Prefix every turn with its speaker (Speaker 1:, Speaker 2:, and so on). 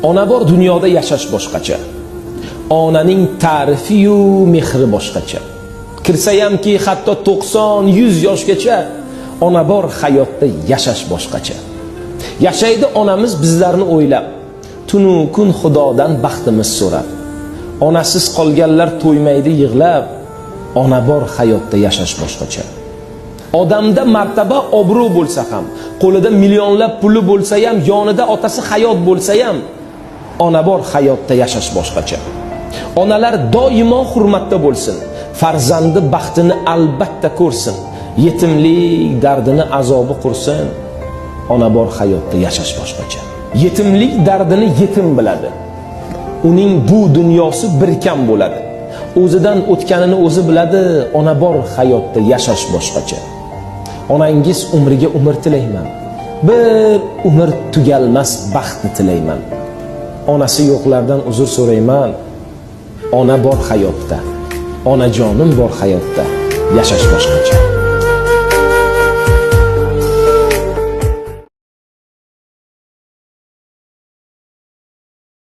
Speaker 1: Ona bor dunyoda yashash boshqacha. Onaning ta'rifi-yu mehri boshqacha. Kirsayamki hatto 90-100 yoshgacha ona bor hayotda yashash boshqacha. Yashaydi onamiz bizlarni o'ylab, tunu kun Xudodan baxtimiz so'rab. Onasiz qolganlar to'ymaydi yig'lab, ona bor hayotda yashash boshqacha. Odamda martaba, obro' bo'lsa ham, qo'lida millionlab puli bo'lsa ham, yonida otasi hayot bo'lsa ham, ona bor hayotda yashash boshqacha. Onalar doimo hurmatda bo'lsin, farzandi baxtini albatta ko'rsin, yetimlik dardini azobi qursin. Ona bor hayotda yashash boshqacha. Yetimlik dardini yetim biladi. Uning bu dunyosi bir kam bo'ladi. O'zidan o'tganini o'zi biladi. Ona bor hayotda yashash boshqacha. Onangiz umriga umr tilayman. Bir umr tugalmas baxtni tilayman. Onasi yo'qlardan uzr so'rayman. Ona bor hayotda, onajonim bor hayotda yashash boshqacha.